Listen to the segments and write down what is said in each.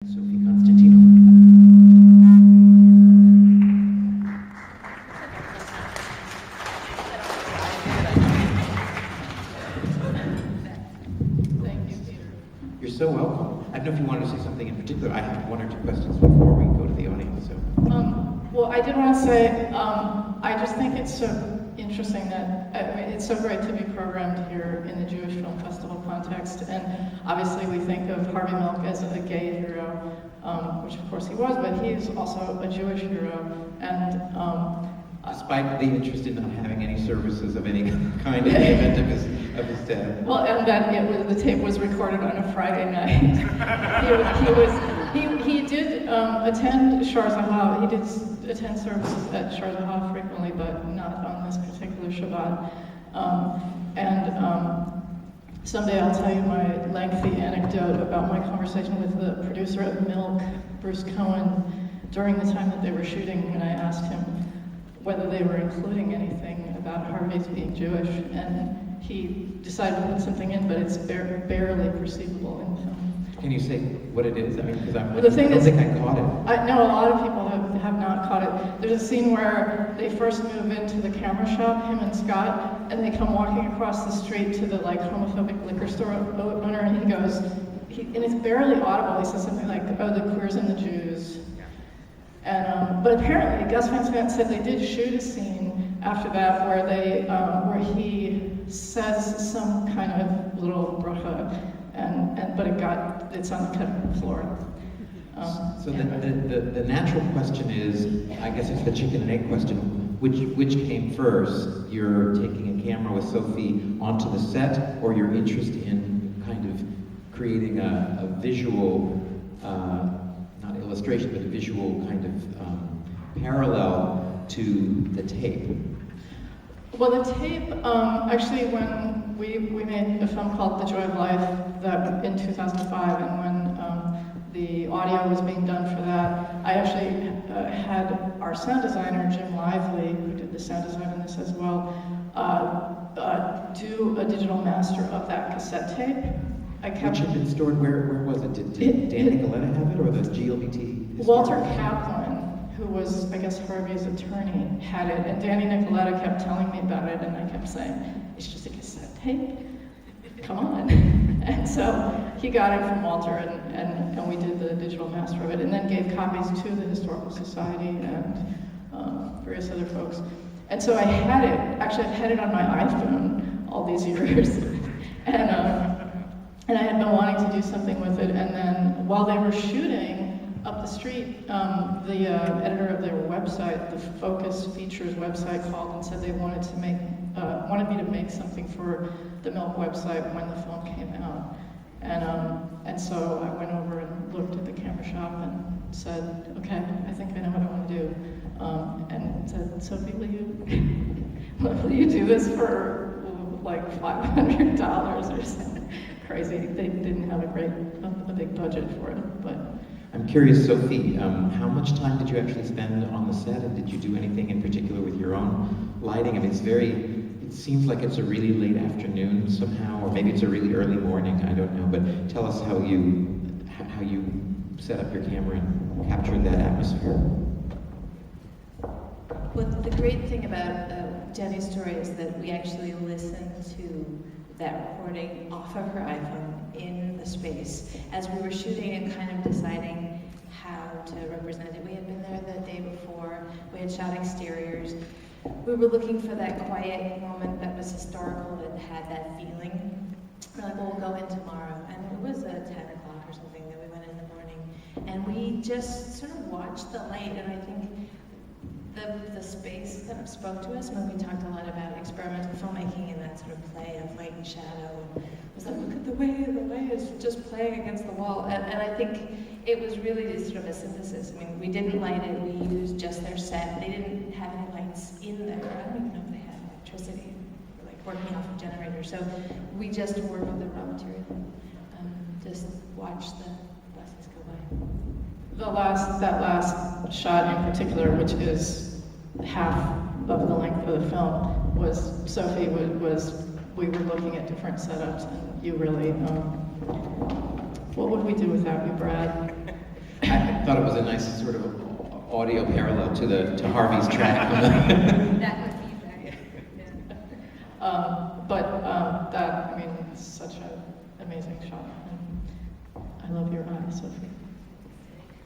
Sophie Constantinou. Thank you, Peter. You're so welcome. I don't know if you wanted to say something in particular. I have one or two questions before we go to the audience. So. Well, I did want to say, I just think it's so interesting that, it's so great to be programmed here in the Jewish Film Festival context, and obviously we think of Harvey Milk as a gay hero, which of course he was, but he's also a Jewish hero, and despite the interest in not having any services of any kind in the event of his death. Well, and that the tape was recorded on a Friday night. he did attend Shar Zahav. He did attend services at Shar Zahav frequently, but not on this particular Shabbat. Someday I'll tell you my lengthy anecdote about my conversation with the producer of Milk, Bruce Cohen, during the time that they were shooting, when I asked him whether they were including anything about Harvey's being Jewish, and he decided to put something in, but it's barely perceivable in the film. Can you say what it is? I mean, because I don't think I caught it. I know a lot of people have not caught it. There's a scene where they first move into the camera shop, him and Scott, and they come walking across the street to the homophobic liquor store owner, and he goes, and it's barely audible. He says something like, "Oh, the queers and the Jews." And but apparently, Gus Van Sant said they did shoot a scene after that where he says some kind of little bracha, but it's on the cutting floor. So the natural question is, I guess it's the chicken and egg question. Which came first? You're taking a camera with Sophie onto the set, or your interest in kind of creating a visual, not illustration, but a visual kind of parallel to the tape? Well, the tape, actually, when we made a film called The Joy of Life that in 2005, and when the audio was being done for that, I actually had our sound designer, Jim Lively, who did the sound design in this as well, do a digital master of that cassette tape. Which had been stored, where was it? Did Dan Nicoletta have it, or the GLBT? Walter Kaplan, who was, I guess, Harvey's attorney, had it, and Danny Nicoletta kept telling me about it, and I kept saying, "It's just a cassette tape, come on." And so he got it from Walter, and we did the digital master of it, and then gave copies to the Historical Society and various other folks. And so I had it, actually I've had it on my iPhone all these years, and I had been wanting to do something with it, and then while they were shooting up the street, the editor of their website, the Focus Features website, called and said they wanted me to make something for the Milk website when the film came out. And so I went over and looked at the camera shop and said, "Okay, I think I know what I want to do." And said, "Sophie, will you do this for like $500 or something crazy?" They didn't have a big budget for it, but. I'm curious, Sophie, how much time did you actually spend on the set, and did you do anything in particular with your own lighting? I mean, it seems like it's a really late afternoon somehow, or maybe it's a really early morning, I don't know, but tell us how you set up your camera and captured that atmosphere. Well, the great thing about Jenni's story is that we actually listened to that recording off of her iPhone in the space as we were shooting and kind of deciding how to represent it. We had been there the day before, we had shot exteriors. We were looking for that quiet moment that was historical, that had that feeling. We're like, well, we'll go in tomorrow. And it was at 10 o'clock or something that we went in the morning. And we just sort of watched the light, and I think the space kind of spoke to us when we talked a lot about experimental filmmaking and that sort of play of light and shadow. And it was like, look at the way is just playing against the wall. And I think it was really just sort of a synthesis. I mean, we didn't light it, we used just their set. They didn't have any lights in there. I don't even know if they had electricity, like working off a generator. So we just worked with the raw material and just watched the buses go by. That last shot in particular, which is half of the length of the film, was Sophie we were looking at different setups, and you really, what would we do without you, Brad? thought it was a nice sort of audio parallel to Harvey's track. That would be very That, I mean, it's such an amazing shot. And I love your eye, Sophie.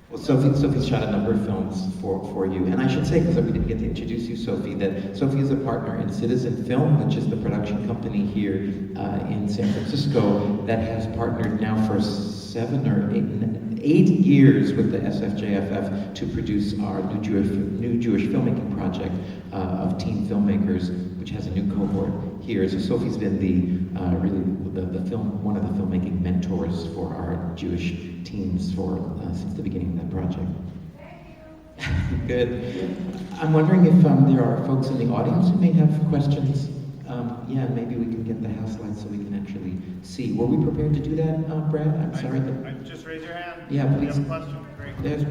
Well, Sophie's shot a number of films for you. And I should say, because we didn't get to introduce you, Sophie, that Sophie is a partner in Citizen Film, which is the production company here in San Francisco that has partnered now for 7 or 8 years with the SFJFF to produce our new Jewish filmmaking project of teen filmmakers, which has a new cohort here. So Sophie's been one of the filmmaking mentors for our Jewish teens since the beginning of that project. Good. I'm wondering if there are folks in the audience who may have questions. Yeah, maybe we can get the house lights so we can actually see. Were we prepared to do that, Brad? I'm sorry. Just raise your hand. Yeah, please. You have a question? Great. There's.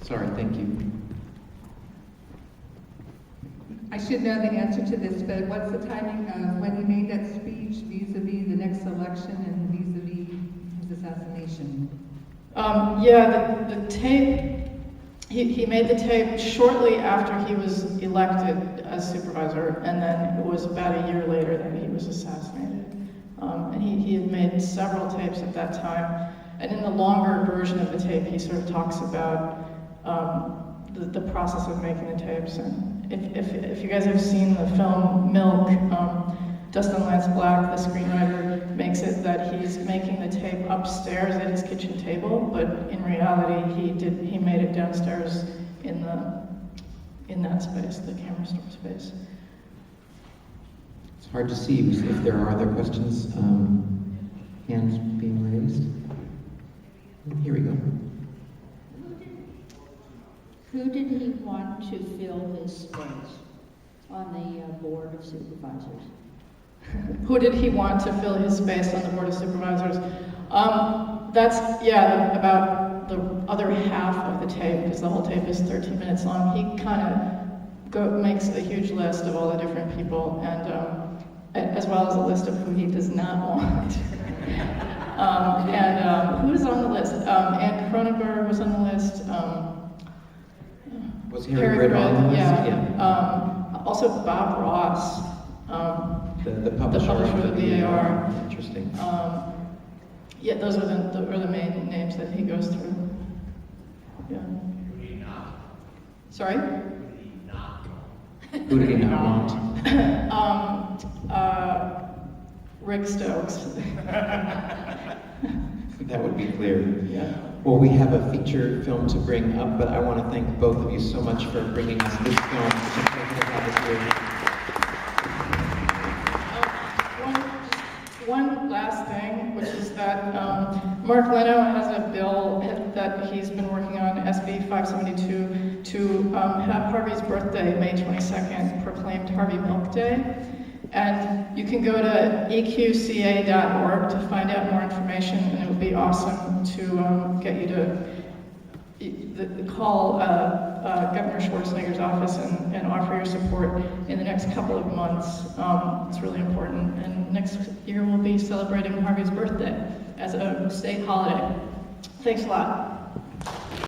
Sorry, thank you. I should know the answer to this, but what's the timing of when he made that speech vis-a-vis the next election and vis-a-vis his assassination? Yeah, the tape, he made the tape shortly after he was elected as supervisor, and then it was about a year later that he was assassinated. And he had made several tapes at that time, and in the longer version of the tape, he sort of talks about the process of making the tapes. And if you guys have seen the film Milk, Dustin Lance Black, the screenwriter, makes it that he's making the tape upstairs at his kitchen table, but in reality, he made it downstairs in that space, the camera store space. It's hard to see if there are other questions. Hands being raised. Here we go. Who did he want to fill his space on the Board of Supervisors? Who did he want to fill his space on the Board of Supervisors? That's about the other half of the tape, because the whole tape is 13 minutes long. He kind of makes a huge list of all the different people, and as well as a list of who he does not want. Who's on the list? Anne Cronenberg was on the list. Was Harry Britt on the list? Yeah. Also Bob Ross. The publisher of the BAR. Interesting. Yeah, those are the main names that he goes through. Yeah. Who did he not? Sorry? Who did he not want? Who did he not want? Rick Stokes. That would be clear. Yeah. Well, we have a feature film to bring up, but I want to thank both of you so much for bringing us this film. It's a pleasure to have us here. One last thing, which is that Mark Leno has a bill that he's been working on, SB 572, to have Harvey's birthday, May 22nd, proclaimed Harvey Milk Day. And you can go to eqca.org to find out more information, and it would be awesome to get you to call Governor Schwarzenegger's office and offer your support in the next couple of months. It's really important. And next year we'll be celebrating Harvey's birthday as a state holiday. Thanks a lot.